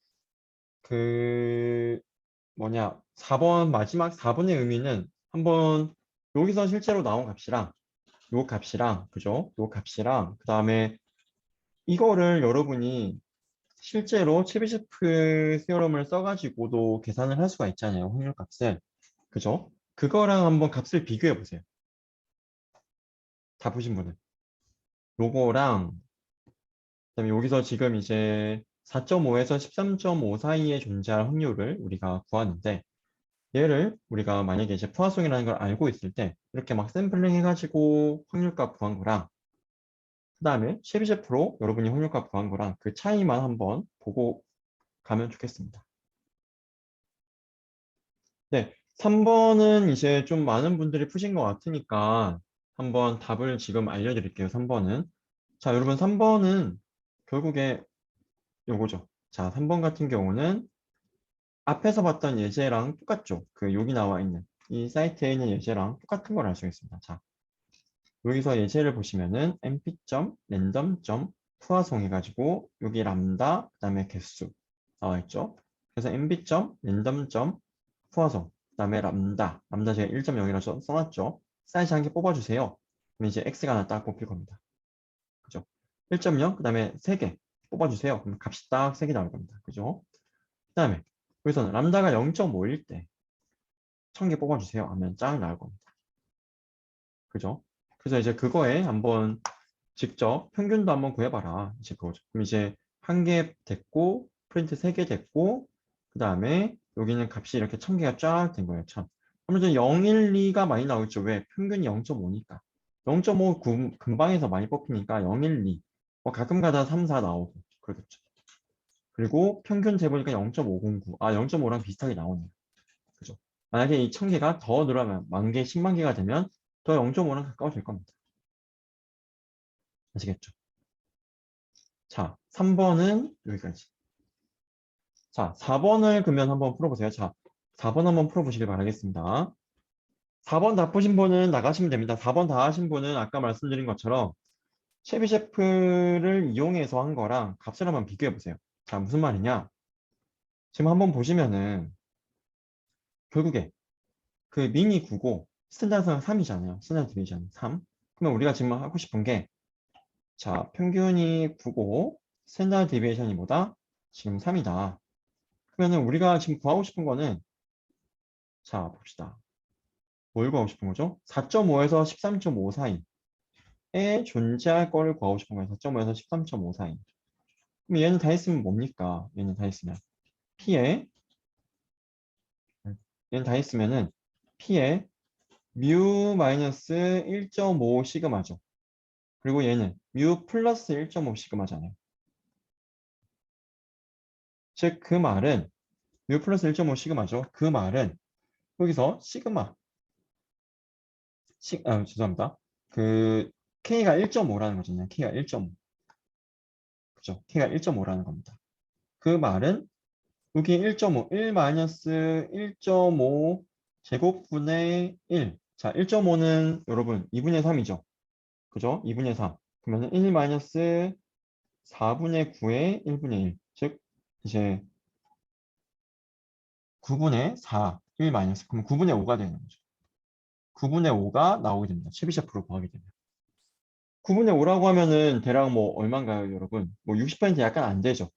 그 뭐냐 4번 마지막 4번의 의미는 한번 여기서 실제로 나온 값이랑 요 값이랑 그죠? 요 값이랑 그다음에 이거를 여러분이 실제로 체비셰프 세어럼을 써가지고도 계산을 할 수가 있잖아요. 확률값을. 그죠? 그거랑 한번 값을 비교해 보세요. 다 보신 분은. 요거랑 그다음에 여기서 지금 이제 4.5에서 13.5 사이에 존재할 확률을 우리가 구하는데 얘를 우리가 만약에 이제 포화송이라는 걸 알고 있을 때 이렇게 막 샘플링 해가지고 확률값 구한 거랑 그다음에 쉐비셰프로 여러분이 확률값 구한 거랑 그 차이만 한번 보고 가면 좋겠습니다. 네, 3번은 이제 좀 많은 분들이 푸신 것 같으니까 한번 답을 지금 알려드릴게요. 3번은. 자, 여러분 3번은 결국에 요거죠. 자, 3번 같은 경우는 앞에서 봤던 예제랑 똑같죠. 그 여기 나와 있는 이 사이트에 있는 예제랑 똑같은 걸 알 수 있습니다. 자, 여기서 예제를 보시면은 mp.random.투하송 해가지고 여기 람다 그다음에 개수 나와 있죠. 그래서 mp.random.투하송 그다음에 람다 제가 1.0이라고 써놨죠. 사이즈 한 개 뽑아주세요. 그럼 이제 x가 하나 딱 뽑힐 겁니다. 그죠? 1.0 그다음에 3개 뽑아주세요. 그럼 값이 딱 3개 나올 겁니다. 그죠? 그다음에 여기서는 람다가 0.5일 때 1000개 뽑아주세요 하면 쫙 나올 겁니다. 그죠? 그래서 이제 그거에 한번 직접 평균도 한번 구해봐라. 이제 그거죠. 그럼 이제 한 개 됐고, 프린트 3개 됐고, 그 다음에 여기는 값이 이렇게 1000개가 쫙 된 거예요. 참. 아무래도 0, 1, 2가 많이 나오죠. 왜? 평균이 0.5니까. 0.5 금방에서 많이 뽑히니까 0, 1, 2. 뭐 가끔 가다 3, 4 나오고. 그렇겠죠. 그리고 평균 재보니까 0.509. 아, 0.5랑 비슷하게 나오네요. 그죠? 만약에 이 1000개가 더 늘어나면, 만 개, 10만 개가 되면 더 0.5랑 가까워질 겁니다. 아시겠죠? 자, 3번은 여기까지. 자, 4번을 그러면 한번 풀어보세요. 자, 4번 한번 풀어보시길 바라겠습니다. 4번 다 푸신 분은 나가시면 됩니다. 4번 다 하신 분은 아까 말씀드린 것처럼 쉐비셰프를 이용해서 한 거랑 값을 한번 비교해 보세요. 자, 무슨 말이냐? 지금 한번 보시면은 결국에 그 미니 9고 스탠다드가 3이잖아요. 스탠다드 디비전 3. 그러면 우리가 지금 하고 싶은 게 자, 평균이 9고 스탠다드 디비에이션이 뭐다? 지금 3이다. 그러면은 우리가 지금 구하고 싶은 거는 자, 봅시다. 뭘 구하고 싶은 거죠? 4.5에서 13.5 사이에 존재할 거를 구하고 싶은 거예요. 4.5에서 13.5 사이. 그럼 얘는 다 있으면 뭡니까? 얘는 다 있으면 P에 얘는 다 있으면은 P에 뮤 마이너스 1.5 시그마죠. 그리고 얘는 뮤 플러스 1.5 시그마잖아요. 즉 그 말은 뮤 플러스 1.5 시그마죠. 그 말은 여기서 시그마 죄송합니다. 그 K가 1.5라는 거잖아요. K가 1.5. 그죠? K가 1.5라는 겁니다. 그 말은 여기 1.5, 1 마이너스 1.5 제곱분의 1. 자, 1.5는 여러분 2분의 3이죠. 그죠? 2분의 3. 그러면 1 마이너스 4분의 9의 1분의 1. 즉, 이제 9분의 4, 1 마이너스. 그러면 9분의 5가 되는 거죠. 9분의 5가 나오게 됩니다. 체비셰프로 구하게 되면. 9분의 5라고 하면은 대략 뭐 얼마인가요, 여러분? 뭐 60% 약간 안 되죠.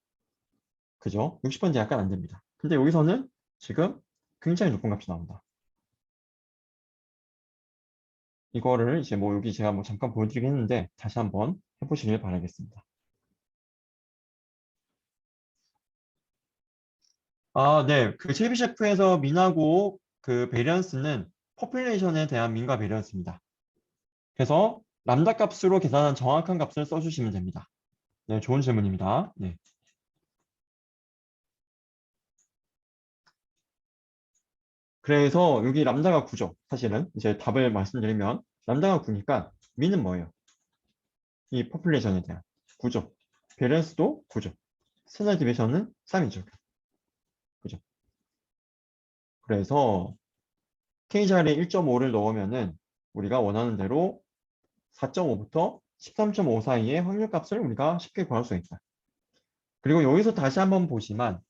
그죠? 60% 약간 안 됩니다. 근데 여기서는 지금 굉장히 높은 값이 나온다. 이거를 이제 뭐 여기 제가 뭐 잠깐 보여드리긴 했는데 다시 한번 해보시길 바라겠습니다. 아, 네. 그 칠비 셰프에서 민하고 그 베리언스는 포퓰레이션에 대한 민과 베리언스입니다. 그래서 람다 값으로 계산한 정확한 값을 써주시면 됩니다. 네, 좋은 질문입니다. 네. 그래서 여기 람다가 9죠. 사실은 이제 답을 말씀드리면 람다가 9니까 민은 뭐예요? 이 포퓰레이션에 대한 9죠. 베리언스도 9죠. 스탠다드 디비에이션은 3이죠. 그죠? 그래서 K자리에 1.5를 넣으면은 우리가 원하는 대로 4.5부터 13.5 사이의 확률값을 우리가 쉽게 구할 수 있다. 그리고 여기서 다시 한번 보시면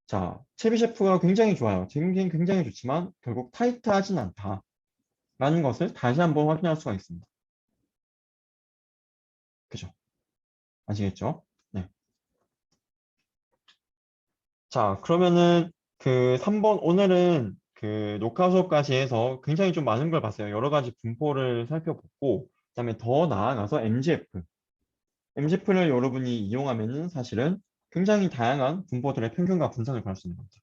자, 체비셰프가 굉장히 좋아요. 굉장히 굉장히 좋지만 결국 타이트하진 않다라는 것을 다시 한번 확인할 수가 있습니다. 그죠? 아시겠죠? 네. 자, 그러면은 그 3번 오늘은 그 녹화 수업까지 해서 굉장히 좀 많은 걸 봤어요. 여러 가지 분포를 살펴보고 그다음에 더 나아가서 MGF. MGF를 여러분이 이용하면은 사실은 굉장히 다양한 분포들의 평균과 분산을 구할 수 있는 겁니다.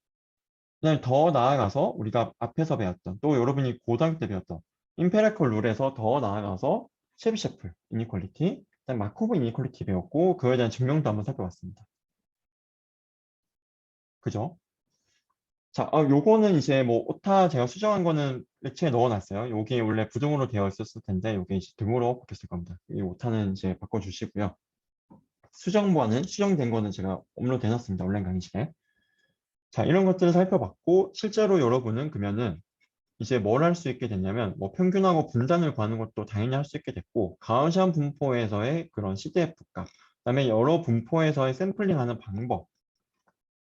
그다음에 더 나아가서 우리가 앞에서 배웠던 또 여러분이 고등학교 때 배웠던 임페리컬 룰에서 더 나아가서 체비셰프 이니퀄리티, 그다음 마코브 이니퀄리티 배웠고 그거에 대한 증명도 한번 살펴봤습니다. 그죠? 자, 요거는 이제 뭐 오타 제가 수정한 거는 렉처에 넣어놨어요. 요게 원래 부등으로 되어 있었을 텐데 요게 이제 등으로 바뀌었을 겁니다. 이 오타는 이제 바꿔주시고요. 수정본은 수정된 거는 제가 업로드 해놨습니다. 온라인 강의실에. 자, 이런 것들을 살펴봤고 실제로 여러분은 그러면은 이제 뭘 할 수 있게 됐냐면 뭐 평균하고 분단을 구하는 것도 당연히 할 수 있게 됐고 가우시안 분포에서의 그런 CDF 값, 그다음에 여러 분포에서의 샘플링하는 방법,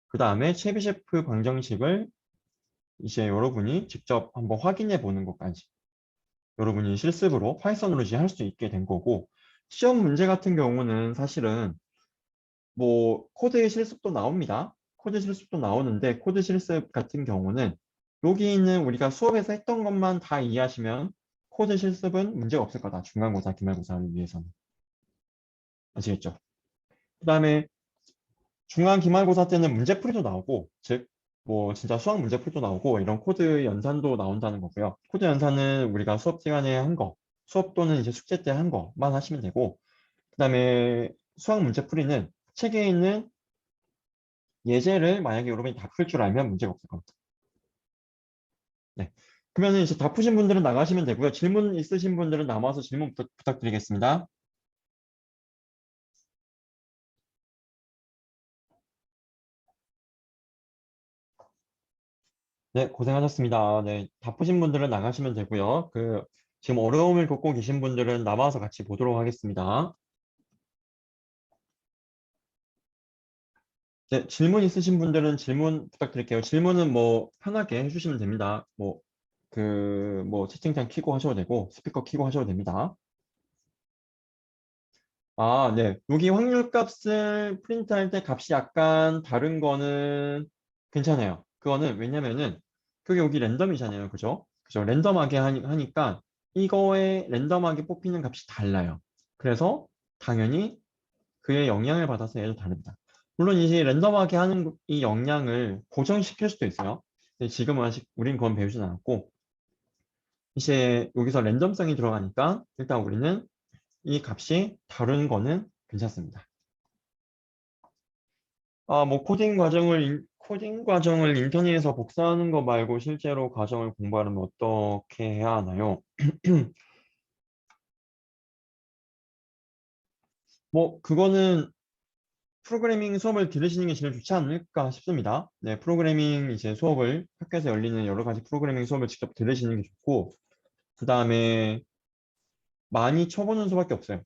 그다음에 체비셰프 방정식을 이제 여러분이 직접 한번 확인해 보는 것까지 여러분이 실습으로 파이썬으로 이제 할 수 있게 된 거고 시험 문제 같은 경우는 사실은 뭐 코드 실습도 나옵니다. 코드 실습도 나오는데 코드 실습 같은 경우는 여기 있는 우리가 수업에서 했던 것만 다 이해하시면 코드 실습은 문제가 없을 거다. 중간고사, 기말고사를 위해서는. 아시겠죠? 그 다음에 중간 기말고사 때는 문제풀이도 나오고 즉 뭐 진짜 수학 문제풀이도 나오고 이런 코드 연산도 나온다는 거고요. 코드 연산은 우리가 수업 시간에 한 거, 수업 또는 이제 숙제 때 한 거만 하시면 되고 그 다음에 수학 문제풀이는 책에 있는 예제를 만약에 여러분이 다 풀 줄 알면 문제가 없을 겁니다. 네. 그러면 이제 다 푸신 분들은 나가시면 되고요. 질문 있으신 분들은 남아서 질문 부탁드리겠습니다. 네, 고생하셨습니다. 네, 다 푸신 분들은 나가시면 되고요. 지금 어려움을 겪고 계신 분들은 남아서 같이 보도록 하겠습니다. 네, 질문 있으신 분들은 질문 부탁드릴게요. 질문은 뭐 편하게 해주시면 됩니다. 뭐 채팅창 켜고 하셔도 되고 스피커 켜고 하셔도 됩니다. 아, 네. 여기 확률값을 프린트할 때 값이 약간 다른 거는 괜찮아요. 그거는 왜냐면은 그게 여기 랜덤이잖아요. 그죠? 그죠? 랜덤하게 하니까 이거에 랜덤하게 뽑히는 값이 달라요. 그래서 당연히 그의 영향을 받아서 얘도 다릅니다. 물론 이제 랜덤하게 하는 이 영향을 고정시킬 수도 있어요. 근데 지금은 아직 우린 그건 배우진 않았고 이제 여기서 랜덤성이 들어가니까 일단 우리는 이 값이 다른 거는 괜찮습니다. 뭐 코딩 과정을 인터넷에서 복사하는 거 말고 실제로 과정을 공부하려면 어떻게 해야 하나요? 뭐 그거는 프로그래밍 수업을 들으시는 게 제일 좋지 않을까 싶습니다. 네, 프로그래밍 이제 수업을 학교에서 열리는 여러 가지 프로그래밍 수업을 직접 들으시는 게 좋고 그다음에 많이 쳐보는 수밖에 없어요.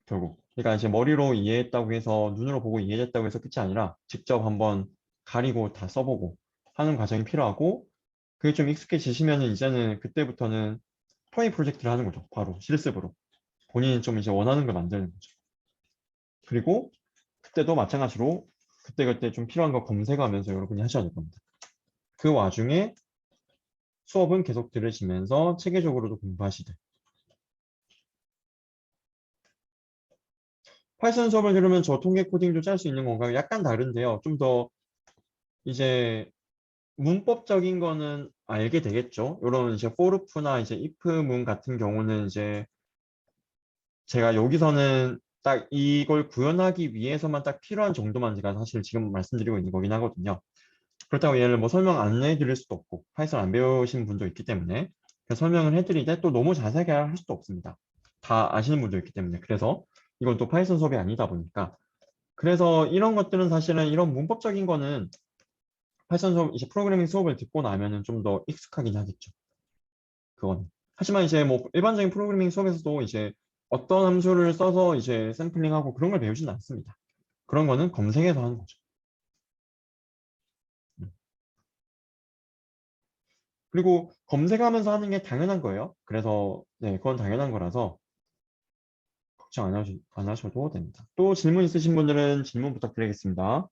결국. 그러니까 이제 머리로 이해했다고 해서 눈으로 보고 이해했다고 해서 끝이 아니라 직접 한번 가리고 다 써보고 하는 과정이 필요하고 그게 좀 익숙해지시면 이제는 그때부터는 토이 프로젝트를 하는 거죠. 바로 실습으로. 본인이 좀 이제 원하는 걸 만드는 거죠. 그리고 그때도 마찬가지로 그때그때 좀 필요한 거 검색하면서 여러분이 하셔야 될 겁니다. 그 와중에 수업은 계속 들으시면서 체계적으로도 공부하시되 파이썬 수업을 들으면 저 통계 코딩도 짤 수 있는 건가요? 약간 다른데요. 좀 더 이제 문법적인 거는 알게 되겠죠. 이런 이제 for나 이제 if문 같은 경우는 이제 제가 여기서는 딱 이걸 구현하기 위해서만 딱 필요한 정도만 제가 사실 지금 말씀드리고 있는 거긴 하거든요. 그렇다고 얘를 뭐 설명 안 해드릴 수도 없고 파이썬 안 배우신 분도 있기 때문에 설명을 해드리되 또 너무 자세하게 할 수도 없습니다. 다 아시는 분도 있기 때문에 그래서 이건 또 파이썬 수업이 아니다 보니까 그래서 이런 것들은 사실은 이런 문법적인 거는 파이썬 수업 이제 프로그래밍 수업을 듣고 나면은 좀 더 익숙하긴 하겠죠. 그건. 하지만 이제 뭐 일반적인 프로그래밍 수업에서도 이제 어떤 함수를 써서 이제 샘플링하고 그런 걸 배우지는 않습니다. 그런 거는 검색해서 하는 거죠. 음. 그리고 검색하면서 하는 게 당연한 거예요. 그래서 네, 그건 당연한 거라서 걱정 안 하셔도 됩니다. 또 질문 있으신 분들은 질문 부탁드리겠습니다.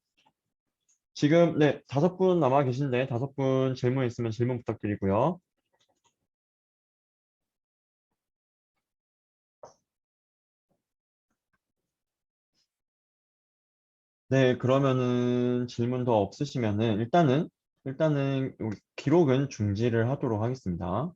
지금 네, 5분 남아 계신데 5분 질문 있으면 질문 부탁드리고요. 네, 그러면은 질문 더 없으시면은 일단은 우리 기록은 중지를 하도록 하겠습니다.